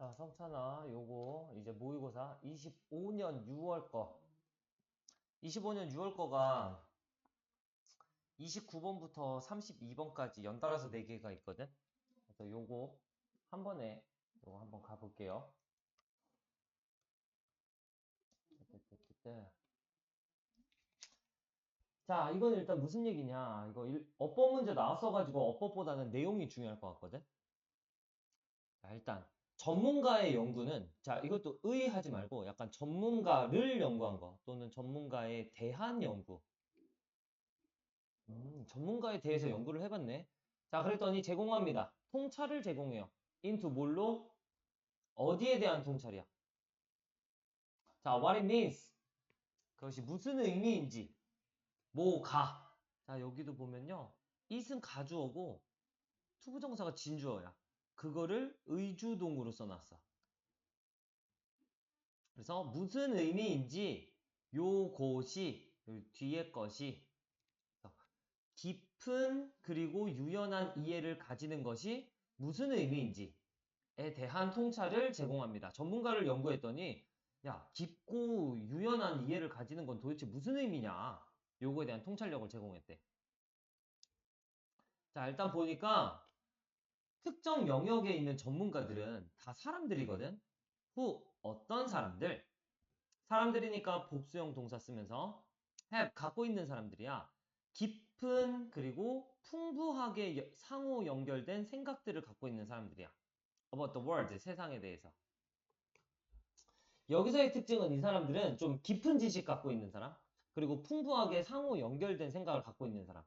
자, 성찬아, 요거 이제 모의고사 25년 6월 거. 25년 6월 거가 29번부터 32번까지 연달아서 4개가 있거든. 그래서 요거 한 번에 요거 한번 가볼게요. 자, 이건 일단 무슨 얘기냐. 이거 어법 문제 나왔어가지고 어법보다는 내용이 중요할 것 같거든. 자, 일단 전문가의 연구는 자, 이것도 의하지 말고 약간 전문가를 연구한 거 또는 전문가에 대한 연구. 전문가에 대해서 연구를 해봤네. 자, 그랬더니 제공합니다. 통찰을 제공해요. into 뭘로? 어디에 대한 통찰이야? 자, what it means. 그것이 무슨 의미인지. 뭐가. 자, 여기도 보면요. it은 가주어고 투부정사가 진주어야. 그거를 의주동으로 써놨어. 그래서 무슨 의미인지 요것이 뒤에 것이 깊은 그리고 유연한 이해를 가지는 것이 무슨 의미인지에 대한 통찰을 제공합니다. 전문가를 연구했더니 야, 깊고 유연한 이해를 가지는 건 도대체 무슨 의미냐? 요거에 대한 통찰력을 제공했대. 자, 일단 보니까 특정 영역에 있는 전문가들은 다 사람들이거든. 어떤 사람들? 사람들이니까 복수형 동사 쓰면서 have 갖고 있는 사람들이야. 깊은 그리고 풍부하게 상호 연결된 생각들을 갖고 있는 사람들이야. About the world, 세상에 대해서. 여기서의 특징은 이 사람들은 좀 깊은 지식 갖고 있는 사람, 그리고 풍부하게 상호 연결된 생각을 갖고 있는 사람.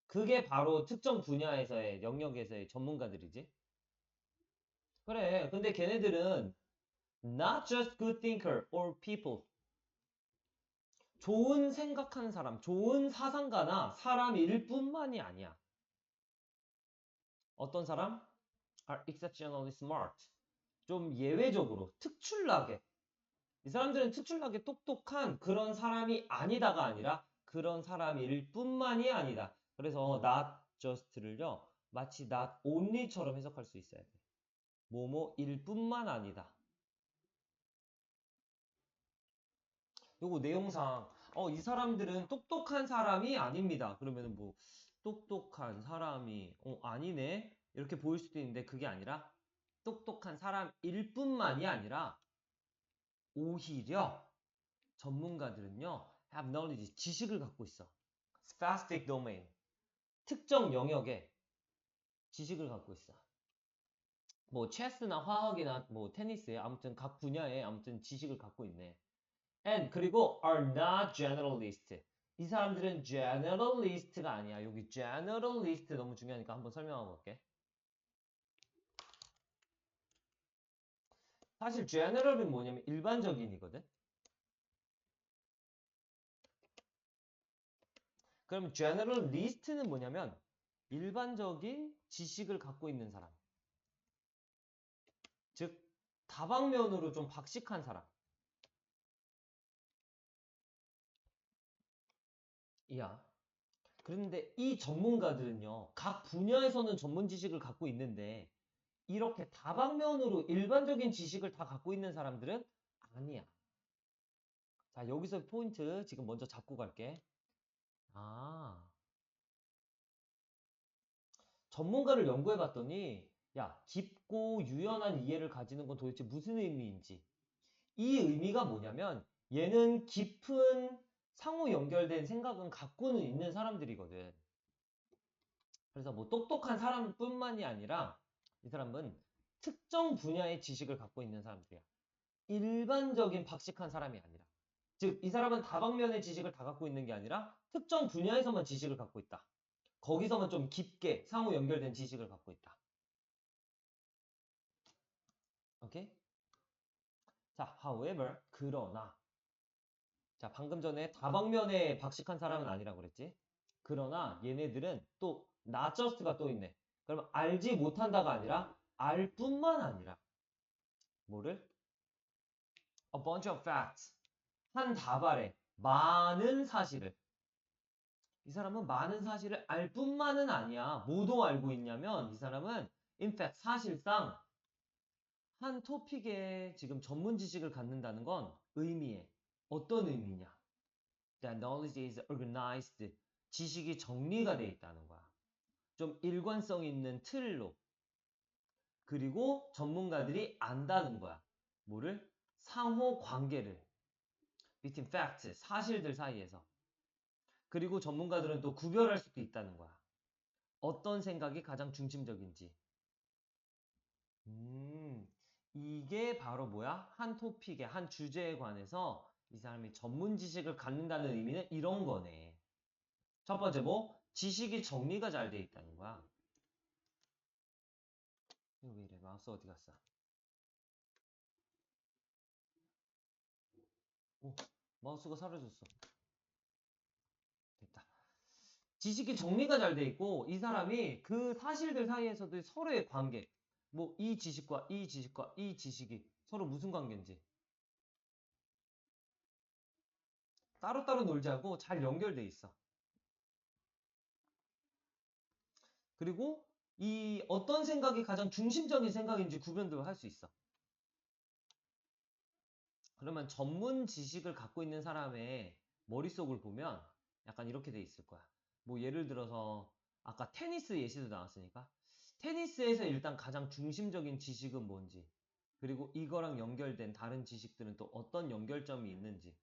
그게 바로 특정 분야에서의 영역에서의 전문가들이지. 그래, 근데 걔네들은 not just good thinker or people. 좋은 생각하는 사람, 좋은 사상가나 사람일 뿐만이 아니야. 어떤 사람? are exceptionally smart. 좀 예외적으로, 특출나게. 이 사람들은 특출나게 똑똑한 그런 사람이 아니다가 아니라 그런 사람일 뿐만이 아니다. 그래서 not just를요, 마치 not only처럼 해석할 수 있어야 돼. 뭐뭐일 뿐만 아니다. 요거 내용상 이 사람들은 똑똑한 사람이 아닙니다. 그러면 뭐 똑똑한 사람이 아니네 이렇게 보일 수도 있는데 그게 아니라 똑똑한 사람일 뿐만이 아니라 오히려 전문가들은요 have knowledge 지식을 갖고 있어. specific domain 특정 영역에 지식을 갖고 있어. 뭐 체스나 화학이나 뭐 테니스에 아무튼 각 분야에 아무튼 지식을 갖고 있네. and 그리고 are not generalist. 이 사람들은 generalist가 아니야. 여기 generalist 너무 중요하니까 한번 설명하고 볼게. 사실 general은 뭐냐면 일반적인이거든. 그러면 generalist는 뭐냐면 일반적인 지식을 갖고 있는 사람. 즉 다방면으로 좀 박식한 사람. 이야. 그런데 이 전문가들은요. 각 분야에서는 전문 지식을 갖고 있는데 이렇게 다방면으로 일반적인 지식을 다 갖고 있는 사람들은 아니야. 자, 여기서 포인트 지금 먼저 잡고 갈게. 아, 전문가를 연구해 봤더니, 야, 깊고 유연한 이해를 가지는 건 도대체 무슨 의미인지. 이 의미가 뭐냐면, 얘는 깊은 상호 연결된 생각은 갖고는 있는 사람들이거든. 그래서 뭐 똑똑한 사람뿐만이 아니라, 이 사람은 특정 분야의 지식을 갖고 있는 사람들이야. 일반적인 박식한 사람이 아니라. 즉, 이 사람은 다방면의 지식을 다 갖고 있는 게 아니라 특정 분야에서만 지식을 갖고 있다. 거기서만 좀 깊게 상호 연결된 지식을 갖고 있다. 오케이? 자, however, 그러나. 자, 방금 전에 다방면에 박식한 사람은 아니라고 그랬지? 그러나 얘네들은 또 not just가 또 있네. 그러면 알지 못한다가 아니라 알 뿐만 아니라 뭐를? A bunch of facts. 한 다발의 많은 사실을 이 사람은 많은 사실을 알 뿐만은 아니야. 뭐도 알고 있냐면 이 사람은 in fact 사실상 한 토픽에 지금 전문 지식을 갖는다는 건 의미해. 어떤 의미냐? That knowledge is organized. 지식이 정리가 돼 있다는 거야. 좀 일관성 있는 틀로. 그리고 전문가들이 안다는 거야. 뭐를? 상호 관계를. Between facts, 사실들 사이에서. 그리고 전문가들은 또 구별할 수도 있다는 거야. 어떤 생각이 가장 중심적인지. 이게 바로 뭐야? 한 토픽에, 한 주제에 관해서 이 사람이 전문 지식을 갖는다는 의미는 이런 거네. 첫 번째 뭐? 지식이 정리가 잘 돼 있다는 거야. 이거 왜 이래? 마우스 어디 갔어? 오, 마우스가 사라졌어. 됐다. 지식이 정리가 잘 돼 있고 이 사람이 그 사실들 사이에서도 서로의 관계, 뭐 이 지식과 이 지식과 이 지식이 서로 무슨 관계인지 따로따로 놀지 않고 잘 연결돼 있어. 그리고 이 어떤 생각이 가장 중심적인 생각인지 구분도 할 수 있어. 그러면 전문 지식을 갖고 있는 사람의 머릿속을 보면 약간 이렇게 돼 있을 거야. 뭐 예를 들어서 아까 테니스 예시도 나왔으니까 테니스에서 일단 가장 중심적인 지식은 뭔지, 그리고 이거랑 연결된 다른 지식들은 또 어떤 연결점이 있는지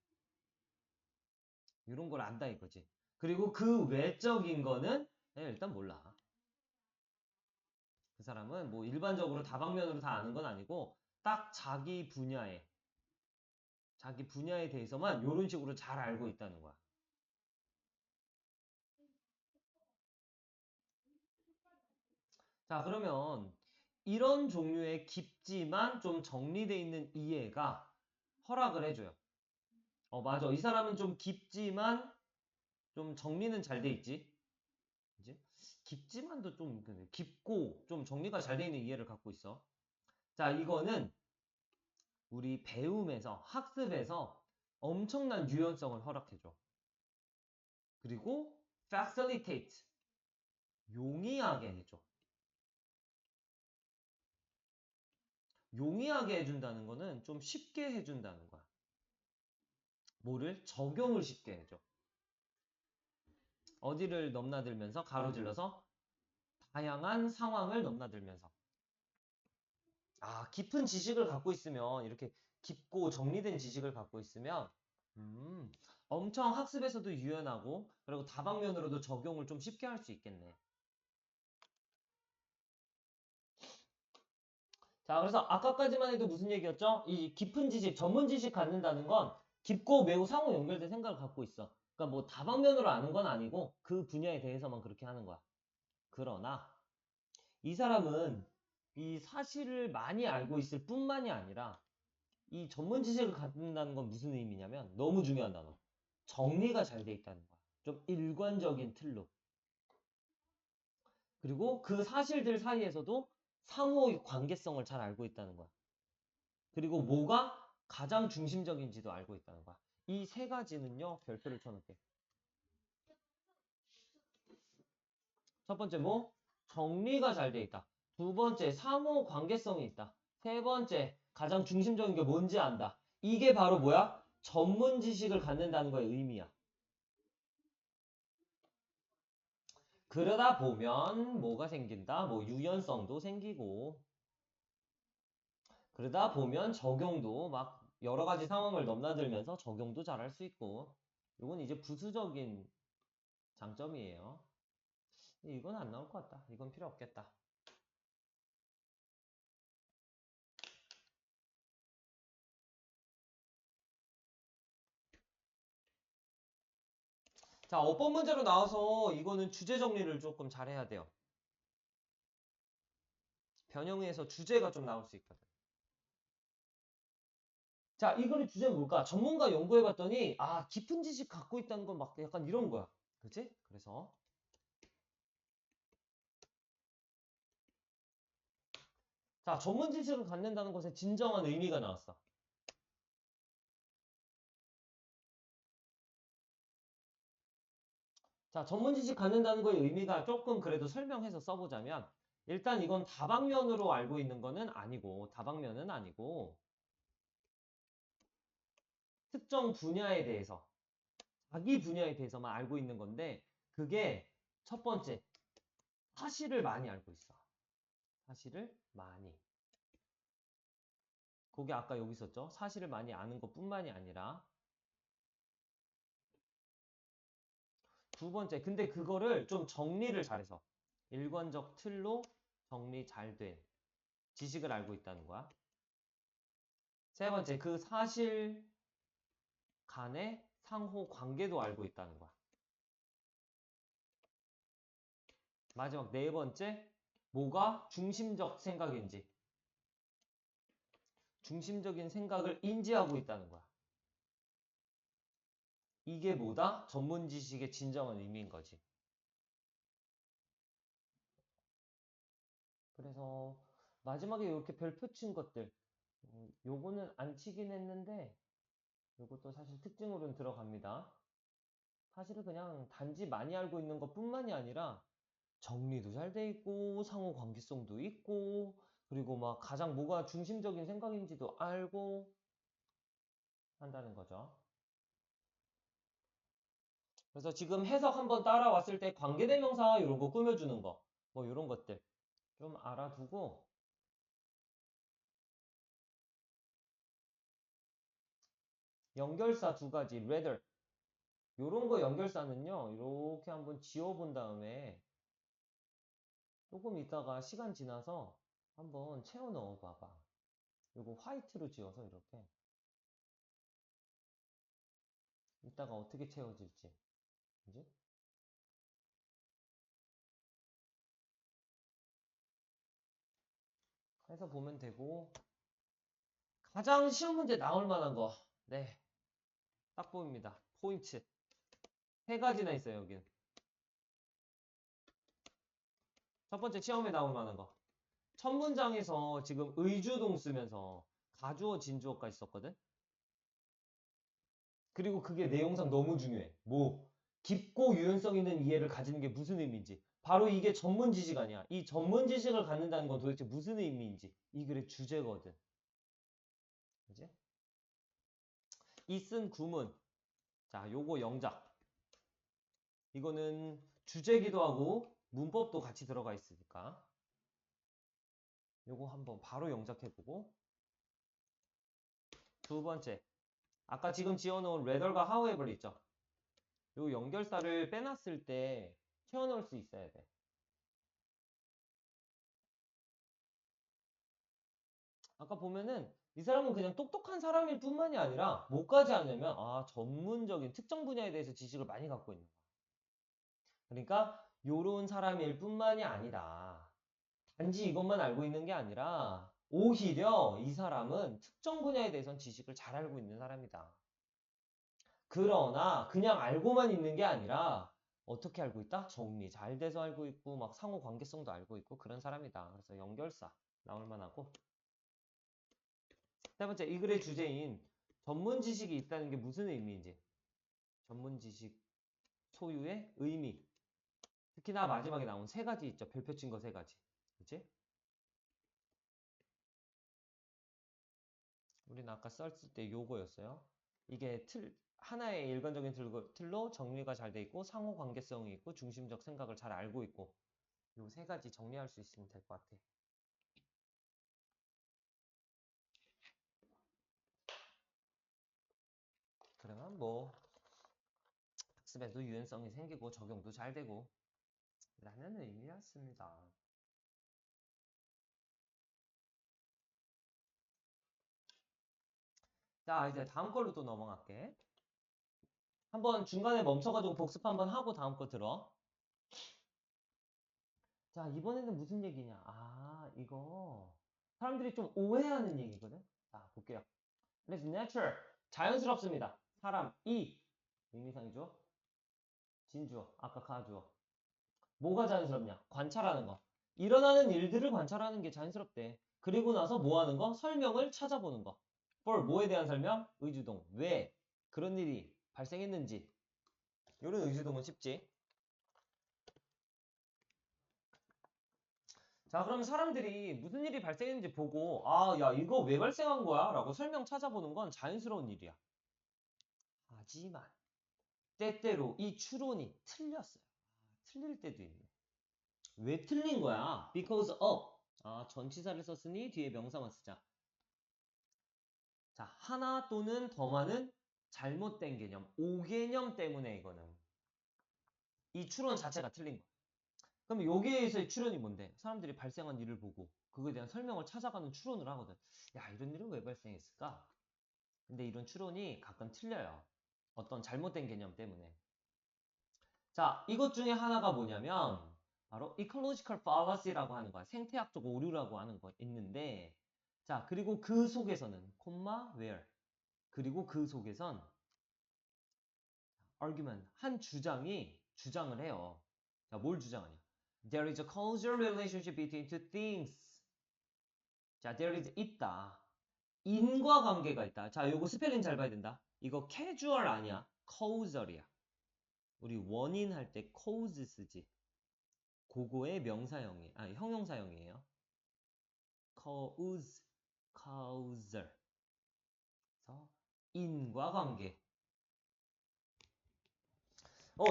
이런 걸 안다 이거지. 그리고 그 외적인 거는 일단 몰라. 그 사람은 뭐 일반적으로 다방면으로 다 아는 건 아니고 딱 자기 분야에 대해서만 이런 식으로 잘 알고 있다는 거야. 자, 그러면 이런 종류의 깊지만 좀 정리되어 있는 이해가 허락을 해줘요. 맞아. 이 사람은 좀 깊지만 좀 정리는 잘 돼 있지. 그지? 깊지만도 좀 깊고 좀 정리가 잘 돼 있는 이해를 갖고 있어. 자, 이거는 우리 배움에서, 학습에서 엄청난 유연성을 허락해줘. 그리고 facilitate, 용이하게 해줘. 용이하게 해준다는 거는 좀 쉽게 해준다는 거야. 뭐를? 적용을 쉽게 해줘. 어디를 넘나들면서 가로질러서 다양한 상황을 넘나들면서. 깊은 지식을 갖고 있으면 이렇게 깊고 정리된 지식을 갖고 있으면 엄청 학습에서도 유연하고 그리고 다방면으로도 적용을 좀 쉽게 할 수 있겠네. 자, 그래서 아까까지만 해도 무슨 얘기였죠? 이 깊은 지식, 전문 지식 갖는다는 건 깊고 매우 상호 연결된 생각을 갖고 있어. 그러니까 뭐 다방면으로 아는 건 아니고 그 분야에 대해서만 그렇게 하는 거야. 그러나 이 사람은 이 사실을 많이 알고 있을 뿐만이 아니라 이 전문 지식을 갖는다는 건 무슨 의미냐면 너무 중요한 단어. 정리가 잘 돼 있다는 거야. 좀 일관적인 틀로. 그리고 그 사실들 사이에서도 상호 관계성을 잘 알고 있다는 거야. 그리고 뭐가 가장 중심적인지도 알고 있다는 거야. 이 세 가지는요, 별표를 쳐놓을게. 첫 번째 뭐? 정리가 잘 돼 있다. 두 번째, 상호 관계성이 있다. 세 번째, 가장 중심적인 게 뭔지 안다. 이게 바로 뭐야? 전문 지식을 갖는다는 거의 의미야. 그러다 보면 뭐가 생긴다? 뭐 유연성도 생기고 그러다 보면 적용도 막 여러 가지 상황을 넘나들면서 적용도 잘할 수 있고 이건 이제 부수적인 장점이에요. 이건 안 나올 것 같다. 이건 필요 없겠다. 자, 어법 문제로 나와서 이거는 주제 정리를 조금 잘해야 돼요. 변형에서 주제가 좀 나올 수 있거든. 자, 이거의 주제는 뭘까? 전문가 연구해봤더니 깊은 지식 갖고 있다는 건 막 약간 이런 거야. 그치? 그래서 자, 전문 지식을 갖는다는 것에 진정한 의미가 나왔어. 자, 전문 지식 갖는다는 거의 의미가 조금 그래도 설명해서 써보자면 일단 이건 다방면으로 알고 있는 거는 아니고, 다방면은 아니고, 특정 분야에 대해서, 자기 분야에 대해서만 알고 있는 건데, 그게 첫 번째, 사실을 많이 알고 있어. 사실을 많이. 그게 아까 여기 있었죠? 사실을 많이 아는 것뿐만이 아니라, 두 번째, 근데 그거를 좀 정리를 잘해서, 일관적 틀로 정리 잘 된 지식을 알고 있다는 거야. 세 번째, 그 사실 간의 상호 관계도 알고 있다는 거야. 마지막 네 번째, 뭐가 중심적 생각인지, 중심적인 생각을 인지하고 있다는 거야. 이게 뭐다? 전문 지식의 진정한 의미인 거지. 그래서 마지막에 이렇게 별표 친 것들, 요거는 안 치긴 했는데, 요것도 사실 특징으로는 들어갑니다. 사실은 그냥 단지 많이 알고 있는 것뿐만이 아니라 정리도 잘 돼 있고 상호 관계성도 있고 그리고 막 가장 뭐가 중심적인 생각인지도 알고 한다는 거죠. 그래서 지금 해석 한번 따라왔을 때 관계대명사 이런 거 꾸며주는 거, 뭐 이런 것들 좀 알아두고 연결사 두 가지, rather 이런 거 연결사는요 이렇게 한번 지워본 다음에 조금 있다가 시간 지나서 한번 채워 넣어 봐봐. 이거 화이트로 지워서 이렇게 이따가 어떻게 채워질지 그지? 해서 보면 되고 가장 쉬운 문제 나올 만한 거 네, 딱 보입니다. 포인트 세 가지나 있어요 여긴. 첫 번째 시험에 나올 만한 거 첫 문장에서 지금 의주동 쓰면서 가주어 진주어까지 썼거든. 그리고 그게 내용상 너무 중요해. 뭐 깊고 유연성 있는 이해를 가지는 게 무슨 의미인지. 바로 이게 전문 지식 아니야. 이 전문 지식을 갖는다는 건 도대체 무슨 의미인지. 이 글의 주제거든. 그지? 이 쓴 구문. 자, 요거 영작. 이거는 주제기도 하고 문법도 같이 들어가 있으니까. 요거 한번 바로 영작해보고. 두 번째. 아까 지금 지어놓은 rather과 however 있죠? 요 연결사를 빼놨을 때 채워넣을 수 있어야 돼. 아까 보면은 이 사람은 그냥 똑똑한 사람일 뿐만이 아니라 뭐까지 하냐면 전문적인 특정 분야에 대해서 지식을 많이 갖고 있는 거야. 그러니까 요런 사람일 뿐만이 아니라 단지 이것만 알고 있는 게 아니라 오히려 이 사람은 특정 분야에 대해서는 지식을 잘 알고 있는 사람이다. 그러나 그냥 알고만 있는 게 아니라 어떻게 알고 있다? 정리 잘 돼서 알고 있고 막 상호 관계성도 알고 있고 그런 사람이다. 그래서 연결사 나올 만하고 세 번째 이 글의 주제인 전문 지식이 있다는 게 무슨 의미인지 전문 지식 소유의 의미 특히나 마지막에 나온 세 가지 있죠. 별표 친 거 세 가지 그치? 우리는 아까 썼을 때 요거였어요. 이게 하나의 일관적인 틀로 정리가 잘 돼 있고 상호 관계성이 있고 중심적 생각을 잘 알고 있고 요 세 가지 정리할 수 있으면 될 것 같아. 그러면 뭐 학습에도 유연성이 생기고 적용도 잘 되고 라는 의미였습니다. 자 이제 다음 걸로 또 넘어갈게. 한번 중간에 멈춰가지고 복습 한번 하고 다음 거 들어. 자 이번에는 무슨 얘기냐. 이거 사람들이 좀 오해하는 얘기거든. 자 볼게요. It's natural 자연스럽습니다. 사람이 의미상이죠. 진주어 아까 가주어 뭐가 자연스럽냐? 관찰하는 거. 일어나는 일들을 관찰하는 게 자연스럽대. 그리고 나서 뭐 하는 거? 설명을 찾아보는 거. for 뭐에 대한 설명? 의주동. 왜 그런 일이 발생했는지. 이런 의주동은 쉽지. 자, 그럼 사람들이 무슨 일이 발생했는지 보고, 아, 야, 이거 왜 발생한 거야? 라고 설명 찾아보는 건 자연스러운 일이야. 하지만, 때때로 이 추론이 틀렸어요. 틀릴 때도 있네. 왜 틀린 거야? Because of. 아, 전치사를 썼으니 뒤에 명사만 쓰자. 자, 하나 또는 더 많은 잘못된 개념, 오개념 때문에 이거는. 이 추론 자체가 틀린 거야. 그럼 여기에서의 추론이 뭔데? 사람들이 발생한 일을 보고 그거에 대한 설명을 찾아가는 추론을 하거든. 야, 이런 일은 왜 발생했을까? 근데 이런 추론이 가끔 틀려요. 어떤 잘못된 개념 때문에. 자, 이것 중에 하나가 뭐냐면 바로 ecological fallacy라고 하는 거야. 생태학적 오류라고 하는 거 있는데, 자, 그리고 그 속에서는 콤마 where, 그리고 그 속에선 argument, 한 주장이 주장을 해요. 자, 뭘 주장하냐? There is a causal relationship between two things. 자, there is 있다. 인과관계가 있다. 자, 요거 스펠링 잘 봐야 된다. 이거 casual 아니야. causal이야. 우리 원인 할 때 cause 쓰지. 그거의 명사형이, 아니 형용사형이에요. cause, causal. 그래서 인과관계.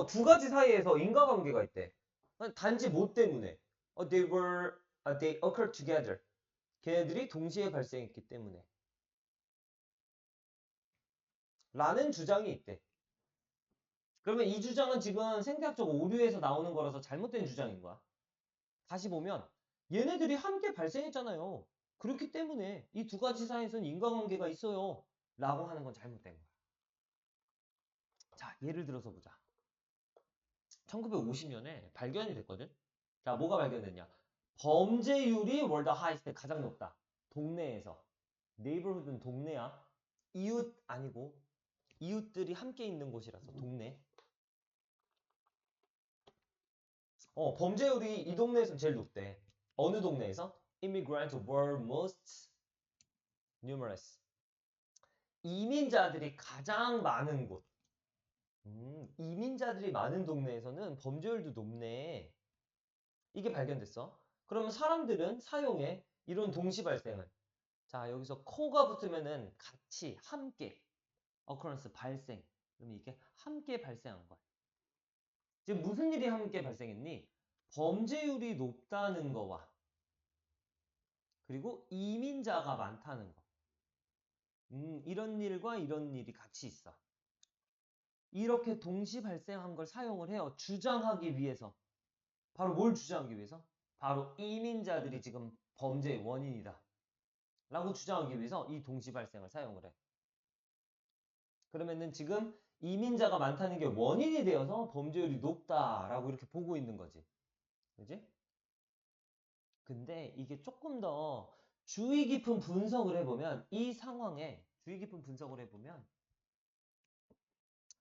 두 가지 사이에서 인과관계가 있대. 단지 뭐 때문에? they occurred together. 걔네들이 동시에 발생했기 때문에. 라는 주장이 있대. 그러면 이 주장은 지금 생태학적 오류에서 나오는 거라서 잘못된 주장인 거야. 다시 보면 얘네들이 함께 발생했잖아요. 그렇기 때문에 이 두 가지 사이에서는 인과관계가 있어요. 라고 하는 건 잘못된 거야. 자, 예를 들어서 보자. 1950년에 발견이 됐거든. 자, 뭐가 발견됐냐? 범죄율이 월드 하이스트 가장 높다. 동네에서. 네이버후드는 동네야. 이웃 아니고 이웃들이 함께 있는 곳이라서 동네. 범죄율이 이 동네에서 제일 높대. 어느 동네에서? Immigrants were most numerous. 이민자들이 가장 많은 곳. 이민자들이 많은 동네에서는 범죄율도 높네. 이게 발견됐어. 그러면 사람들은 사용해 이런 동시 발생을. 자, 여기서 코가 붙으면은 같이, 함께. occurrence, 발생. 그러면 이게 함께 발생한 거야. 지금 무슨 일이 함께 발생했니? 범죄율이 높다는 거와 그리고 이민자가 많다는 거. 이런 일과 이런 일이 같이 있어. 이렇게 동시 발생한 걸 사용을 해요. 주장하기 위해서. 바로 뭘 주장하기 위해서? 바로 이민자들이 지금 범죄의 원인이다. 라고 주장하기 위해서 이 동시 발생을 사용을 해. 그러면은 지금 이민자가 많다는 게 원인이 되어서 범죄율이 높다라고 이렇게 보고 있는 거지. 그지? 근데 이게 조금 더 주의 깊은 분석을 해보면 이 상황에 주의 깊은 분석을 해보면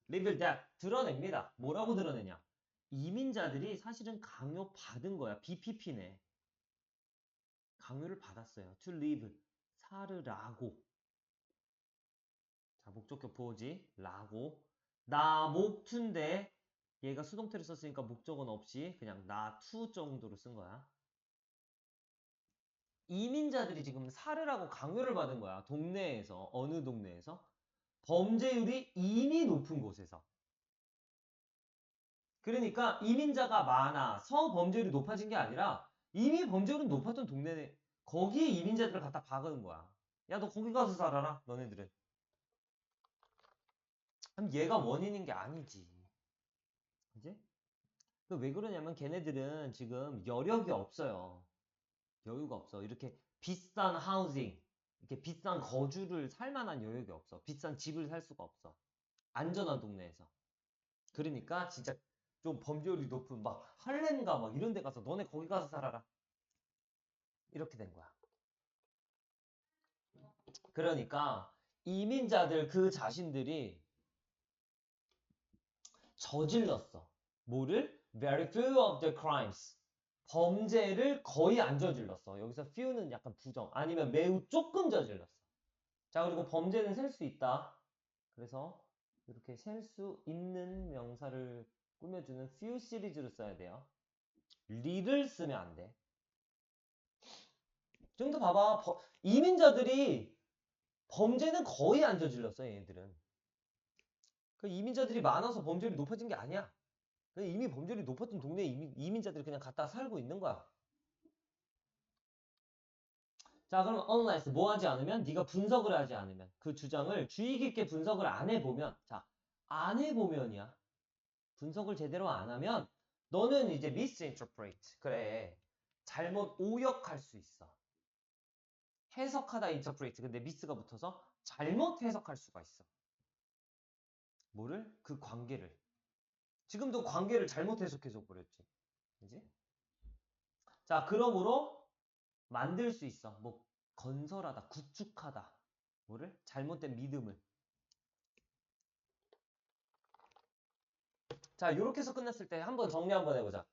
reveal that 드러냅니다. 뭐라고 드러내냐? 이민자들이 사실은 강요받은 거야. BPP네. 강요를 받았어요. to live. 살으라고. 자, 목적격 보지. 라고. 나 목투인데 얘가 수동태를 썼으니까 목적은 없이 그냥 나 투 정도로 쓴 거야. 이민자들이 지금 살으라고 강요를 받은 거야. 동네에서. 어느 동네에서? 범죄율이 이미 높은 곳에서. 그러니까 이민자가 많아서 범죄율이 높아진 게 아니라 이미 범죄율은 높았던 동네에 거기에 이민자들을 갖다 박은 거야. 야, 너 거기 가서 살아라. 너네들은. 그럼 얘가 원인인 게 아니지. 그지? 왜 그러냐면 걔네들은 지금 여력이 없어요. 여유가 없어. 이렇게 비싼 하우징, 이렇게 비싼 거주를 살 만한 여력이 없어. 비싼 집을 살 수가 없어. 안전한 동네에서. 그러니까 진짜 좀 범죄율이 높은 막 할렘가 막 이런 데 가서 너네 거기 가서 살아라. 이렇게 된 거야. 그러니까 이민자들 그 자신들이 저질렀어. 뭐를? Very few of the crimes. 범죄를 거의 안 저질렀어. 여기서 few는 약간 부정. 아니면 매우 조금 저질렀어. 자, 그리고 범죄는 셀 수 있다. 그래서 이렇게 셀 수 있는 명사를 꾸며주는 few 시리즈로 써야 돼요. 리를 쓰면 안 돼. 지금도 봐봐. 이민자들이 범죄는 거의 안 저질렀어, 얘네들은. 그 이민자들이 많아서 범죄율이 높아진 게 아니야. 이미 범죄율이 높았던 동네에 이민자들이 그냥 갖다 살고 있는 거야. 자, 그럼 unless 뭐 하지 않으면? 네가 분석을 하지 않으면. 그 주장을 주의 깊게 분석을 안 해보면. 자, 안 해보면이야. 분석을 제대로 안 하면 너는 이제 misinterpret. 그래. 잘못 오역할 수 있어. 해석하다 interpret. 근데 miss가 붙어서 잘못 해석할 수가 있어. 뭐를? 그 관계를. 지금도 관계를 잘못 해석해서 버렸지. 그지? 자, 그러므로 만들 수 있어. 뭐 건설하다, 구축하다. 뭐를? 잘못된 믿음을. 자, 이렇게 해서 끝났을 때 한번 정리 한번 해보자.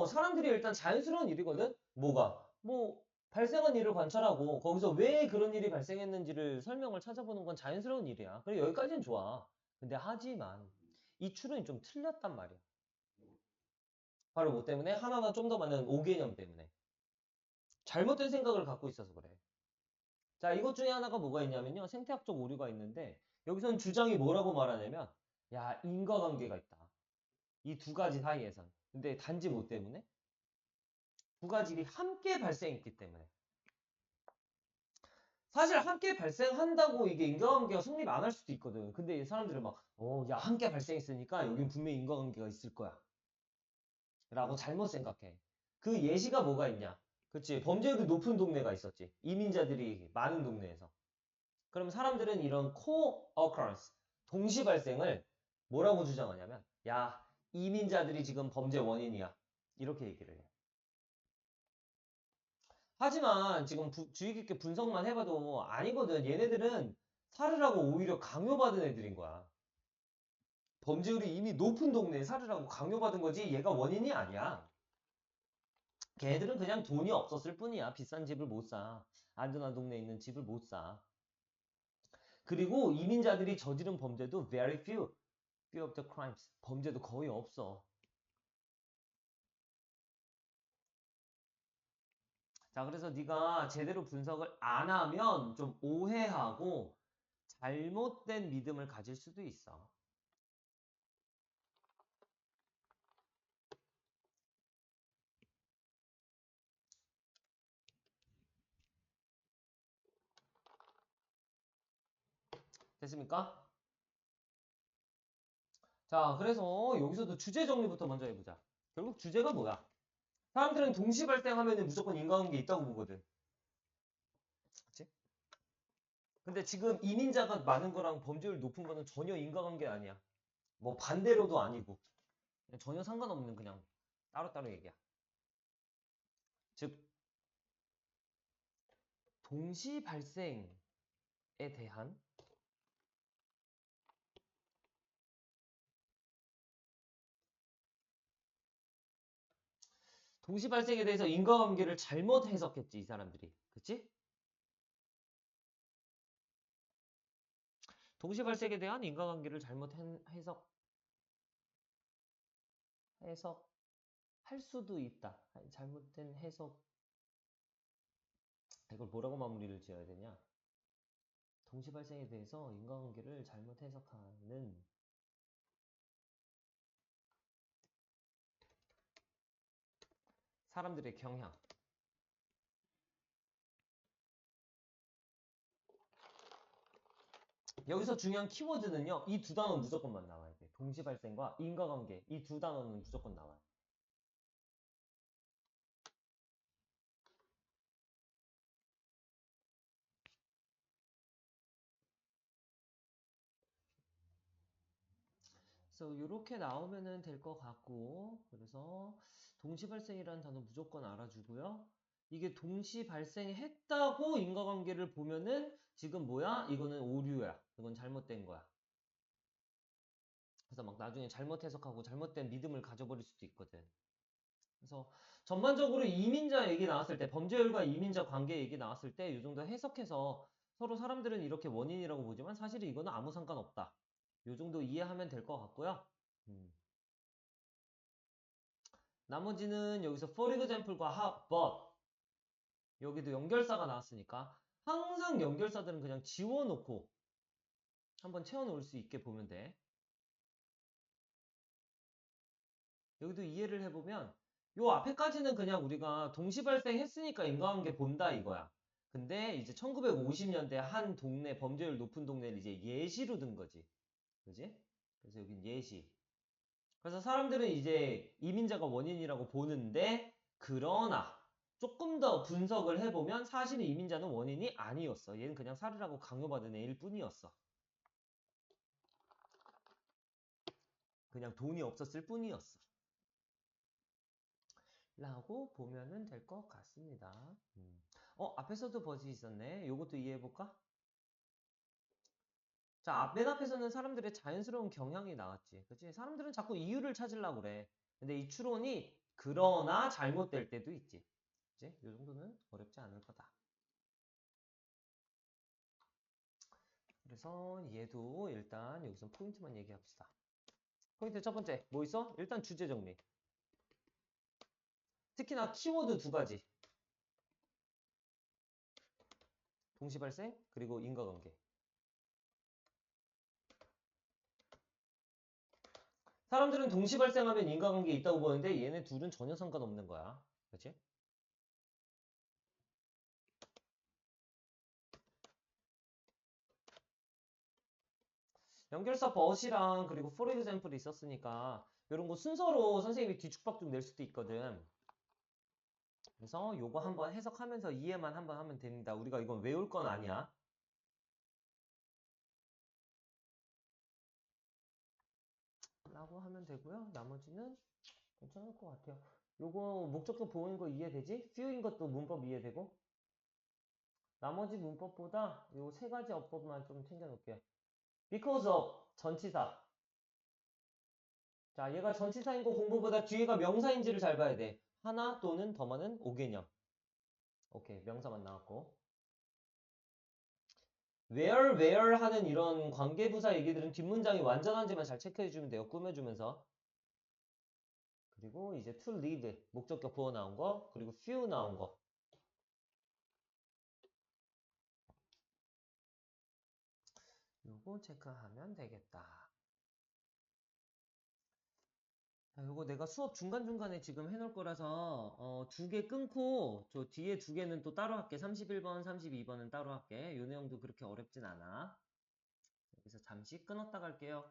사람들이 일단 자연스러운 일이거든? 뭐가? 뭐 발생한 일을 관찰하고 거기서 왜 그런 일이 발생했는지를 설명을 찾아보는 건 자연스러운 일이야. 그래, 여기까지는 좋아. 근데 하지만 이 추론이 좀 틀렸단 말이야. 바로 뭐 때문에? 하나나 좀 더 많은 오개념 때문에. 잘못된 생각을 갖고 있어서 그래. 자, 이것 중에 하나가 뭐가 있냐면요. 생태학적 오류가 있는데 여기서는 주장이 뭐라고 말하냐면 야, 인과관계가 있다. 이 두 가지 사이에선. 근데 단지 뭐 때문에? 두 가지 일이 함께 발생했기 때문에. 사실 함께 발생한다고 이게 인과관계가 성립 안 할 수도 있거든. 근데 이 사람들은 막, 야, 함께 발생했으니까 여긴 분명히 인과관계가 있을 거야. 라고 잘못 생각해. 그 예시가 뭐가 있냐? 그치. 범죄율이 높은 동네가 있었지. 이민자들이 많은 동네에서. 그럼 사람들은 이런 co-occurrence, 동시 발생을 뭐라고 주장하냐면, 야, 이민자들이 지금 범죄 원인이야. 이렇게 얘기를 해. 하지만 지금 주의 깊게 분석만 해봐도 아니거든. 얘네들은 살으라고 오히려 강요받은 애들인 거야. 범죄율이 이미 높은 동네에 살으라고 강요받은 거지 얘가 원인이 아니야. 걔들은 그냥 돈이 없었을 뿐이야. 비싼 집을 못 사. 안전한 동네에 있는 집을 못 사. 그리고 이민자들이 저지른 범죄도 very few of the crimes. 범죄도 거의 없어. 자, 그래서 네가 제대로 분석을 안 하면 좀 오해하고 잘못된 믿음을 가질 수도 있어. 됐습니까? 자, 그래서 여기서도 주제 정리부터 먼저 해보자. 결국 주제가 뭐야? 사람들은 동시 발생하면 무조건 인과관계 있다고 보거든. 그치? 근데 지금 이민자가 많은 거랑 범죄율 높은 거는 전혀 인과관계 아니야. 뭐 반대로도 아니고. 전혀 상관없는 그냥 따로따로 얘기야. 즉, 동시 발생에 대한 동시 발생에 대해서 인과관계를 잘못 해석했지, 이 사람들이. 그치? 동시 발생에 대한 인과관계를 잘못 해석할 수도 있다. 아니, 잘못된 해석. 이걸 뭐라고 마무리를 지어야 되냐? 동시 발생에 대해서 인과관계를 잘못 해석하는 사람들의 경향. 여기서 중요한 키워드는요. 이 두 단어는 무조건만 나와야 돼. 동시 발생과 인과관계. 이 두 단어는 무조건 나와요. 그래서 이렇게 나오면은 될 것 같고, 그래서 동시 발생이라는 단어 무조건 알아주고요. 이게 동시 발생했다고 인과관계를 보면은 지금 뭐야? 이거는 오류야. 이건 잘못된 거야. 그래서 막 나중에 잘못 해석하고 잘못된 믿음을 가져버릴 수도 있거든. 그래서 전반적으로 이민자 얘기 나왔을 때, 범죄율과 이민자 관계 얘기 나왔을 때 이 정도 해석해서 서로 사람들은 이렇게 원인이라고 보지만 사실은 이거는 아무 상관없다. 이 정도 이해하면 될 것 같고요. 나머지는 여기서 for example과 but 여기도 연결사가 나왔으니까 항상 연결사들은 그냥 지워놓고 한번 채워놓을 수 있게 보면 돼. 여기도 이해를 해보면 요 앞에까지는 그냥 우리가 동시발생했으니까 인과관계 본다 이거야. 근데 이제 1950년대 한 동네, 범죄율 높은 동네를 이제 예시로 든 거지. 그지? 그래서 여긴 예시. 그래서 사람들은 이제 이민자가 원인이라고 보는데, 그러나 조금 더 분석을 해보면 사실은 이민자는 원인이 아니었어. 얘는 그냥 살으라고 강요받은 애일 뿐이었어. 그냥 돈이 없었을 뿐이었어. 라고 보면은 될 것 같습니다. 앞에서도 버짓이 있었네. 요것도 이해해볼까? 자, 맨 앞에서는 사람들의 자연스러운 경향이 나왔지. 그치? 사람들은 자꾸 이유를 찾으려고 그래. 근데 이 추론이 그러나 잘못될 때도 있지. 그치? 요 정도는 어렵지 않을 거다. 그래서 얘도 일단 여기서 포인트만 얘기합시다. 포인트 첫 번째, 뭐 있어? 일단 주제 정리. 특히나 키워드 두 가지. 동시발생, 그리고 인과관계. 사람들은 동시발생하면 인과관계 있다고 보는데 얘네 둘은 전혀 상관없는 거야. 그치? 연결사 but이랑 그리고 for example이 있었으니까 이런 거 순서로 선생님이 뒤죽박죽 낼 수도 있거든. 그래서 요거 한번 해석하면서 이해만 한번 하면 됩니다. 우리가 이건 외울 건 아니야. 라고 하면 되고요. 나머지는 괜찮을 것 같아요. 요거 목적격 보이는 거 이해되지? few인 것도 문법 이해되고? 나머지 문법보다 요 세 가지 어법만 좀 챙겨놓을게요. because of 전치사. 자, 얘가 전치사인 거 공부보다 뒤에가 명사인지를 잘 봐야 돼. 하나 또는 더 많은 5개념. 오케이, 명사만 나왔고. where 하는 이런 관계부사 얘기들은 뒷문장이 완전한지만 잘 체크해주면 돼요. 꾸며주면서. 그리고 이제 to lead, 목적격 보어 나온 거, 그리고 few 나온 거. 요거 체크하면 되겠다. 자, 요거 내가 수업 중간중간에 지금 해놓을 거라서 두 개 끊고 저 뒤에 두 개는 또 따로 할게. 31번, 32번은 따로 할게. 요 내용도 그렇게 어렵진 않아. 여기서 잠시 끊었다 갈게요.